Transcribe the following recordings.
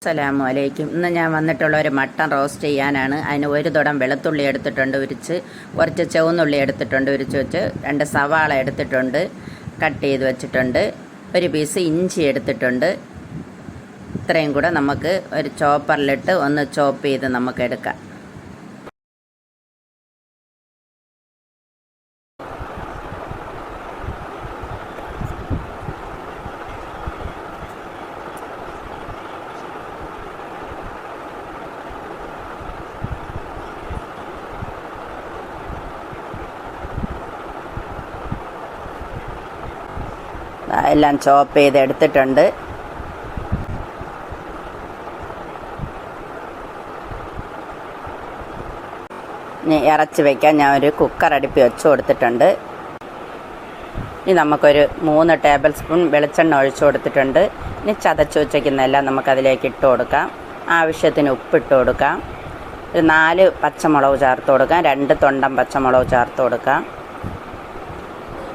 അസ്സലാമു അലൈക്കും. ഇന്ന് ഞാൻ വന്നിട്ടുള്ള ഒരു മട്ടൺ റോസ്റ്റ് ചെയ്യാനാണ്. അതിന് ഒരു തുടം വെളുത്തുള്ളി എടുത്തിട്ടുണ്ട് ഉരിച്ച്, കുറച്ച് ചുവന്നുള്ളി എടുത്തിട്ടുണ്ട് ഉരിച്ച് വെച്ച്, 2 സവാള എടുത്തിട്ടുണ്ട് കട്ട് ചെയ്ത് വെച്ചിട്ടുണ്ട്, ഒരു പീസ് ഇഞ്ചി എടുത്തിട്ടുണ്ട്. ഇത്രയും കൂടെ നമുക്ക് ഒരു ചോപ്പറിലിട്ട് ഒന്ന് ചോപ്പ് ചെയ്ത് നമുക്ക് എടുക്കാം. എല്ലാം ചോപ്പ് ചെയ്ത് എടുത്തിട്ടുണ്ട്. ഇനി ഇറച്ചി വയ്ക്കാൻ ഞാൻ ഒരു കുക്കർ അടുപ്പിൽ വെച്ച് കൊടുത്തിട്ടുണ്ട്. ഇനി നമുക്കൊരു 3 ടേബിൾ സ്പൂൺ വെളിച്ചെണ്ണ ഒഴിച്ചു കൊടുത്തിട്ടുണ്ട്. ഇനി ചതച്ച് വെച്ചേക്കുന്നതെല്ലാം നമുക്കതിലേക്ക് ഇട്ട് കൊടുക്കാം. ആവശ്യത്തിന് ഉപ്പിട്ട് കൊടുക്കാം. ഒരു 4 പച്ചമുളക് ചേർത്ത് കൊടുക്കാം. 2 തൊണ്ടൻ പച്ചമുളക് ചേർത്ത് കൊടുക്കാം.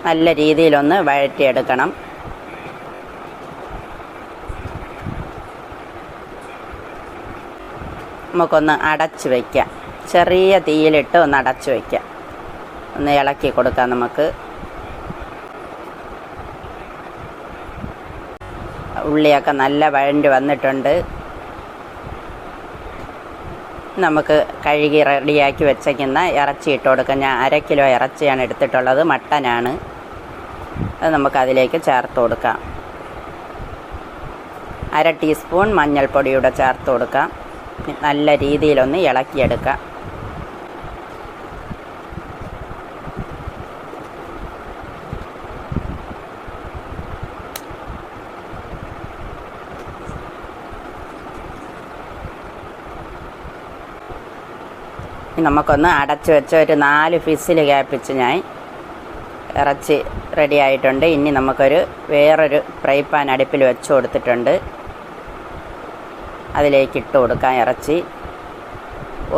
നല്ല രീതിയിലൊന്ന് വഴറ്റിയെടുക്കണം. നമുക്കൊന്ന് അടച്ച് വയ്ക്കാം. ചെറിയ തീയിലിട്ട് ഒന്ന് അടച്ച് വയ്ക്കാം. ഒന്ന് ഇളക്കി കൊടുക്കാം. നമുക്ക് ഉള്ളിയൊക്കെ നല്ല വഴണ്ടി വന്നിട്ടുണ്ട്. നമുക്ക് കഴുകി റെഡിയാക്കി വെച്ചേക്കുന്ന ഇറച്ചി ഇട്ട് കൊടുക്കാം. ഞാൻ 1/2 കിലോ ഇറച്ചിയാണ് എടുത്തിട്ടുള്ളത്, മട്ടനാണ്. അത് നമുക്കതിലേക്ക് ചേർത്ത് കൊടുക്കാം. 1/2 ടീസ്പൂൺ മഞ്ഞൾപ്പൊടിയൂടെ ചേർത്ത് കൊടുക്കാം. നല്ല രീതിയിലൊന്ന് ഇളക്കിയെടുക്കാം. നമുക്കൊന്ന് അടച്ച് വെച്ച് ഒരു 4 വിസിൽ കേൾപ്പിച്ച് ഞാൻ ഇറച്ചി റെഡി ആയിട്ടുണ്ട്. ഇനി നമുക്കൊരു വേറൊരു ഫ്രൈ പാൻ അടുപ്പിൽ വെച്ച് കൊടുത്തിട്ടുണ്ട്. അതിലേക്ക് ഇട്ട് കൊടുക്കാം ഇറച്ചി.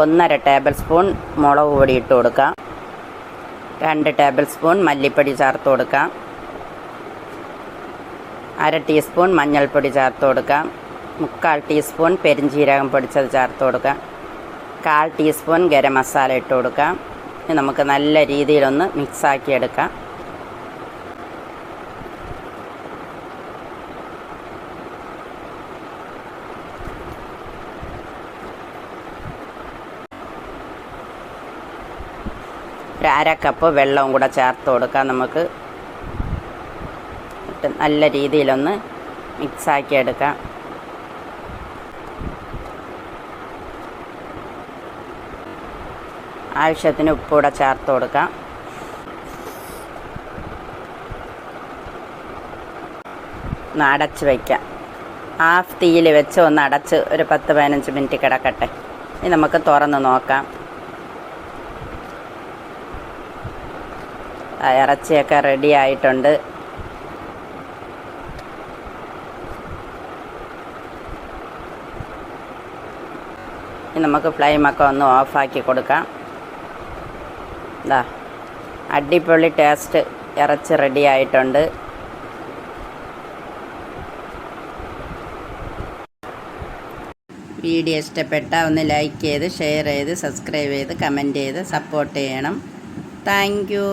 1/2 ടേബിൾ സ്പൂൺ മുളക് പൊടി ഇട്ട് കൊടുക്കാം. 2 ടേബിൾ സ്പൂൺ മല്ലിപ്പൊടി ചേർത്ത് കൊടുക്കാം. 1/2 ടീസ്പൂൺ മഞ്ഞൾപ്പൊടി ചേർത്ത് കൊടുക്കാം. 3/4 ടീസ്പൂൺ പെരിഞ്ജീരകം പൊടിച്ചത് ചേർത്ത് കൊടുക്കാം. 1/4 ടീസ്പൂൺ ഗരം മസാല ഇട്ട് കൊടുക്കാം. ഇനി നമുക്ക് നല്ല രീതിയിലൊന്ന് മിക്സാക്കി എടുക്കാം. ഒരു 1/2 കപ്പ് വെള്ളവും കൂടെ ചേർത്ത് കൊടുക്കാം. നമുക്ക് നല്ല രീതിയിലൊന്ന് മിക്സാക്കി എടുക്കാം. ആവശ്യത്തിന് ഉപ്പ് കൂടെ ചേർത്ത് കൊടുക്കാം. ഒന്ന് അടച്ച് വയ്ക്കാം. ഹാഫ് തീയിൽ വെച്ച് ഒന്ന് അടച്ച് ഒരു 10-15 മിനിറ്റ് കിടക്കട്ടെ. ഇനി നമുക്ക് തുറന്ന് നോക്കാം. ഇറച്ചിയൊക്കെ റെഡി ആയിട്ടുണ്ട്. ഇനി നമുക്ക് ഫ്ലെയിമൊക്കെ ഒന്ന് ഓഫാക്കി കൊടുക്കാം. അടിപൊളി ടേസ്റ്റ് ഇറച്ചി റെഡി ആയിട്ടുണ്ട്. വീഡിയോ ഇഷ്ടപ്പെട്ടാൽ ഒന്ന് ലൈക്ക് ചെയ്ത് ഷെയർ ചെയ്ത് സബ്സ്ക്രൈബ് ചെയ്ത് കമൻറ്റ് ചെയ്ത് സപ്പോർട്ട് ചെയ്യണം. Thank you.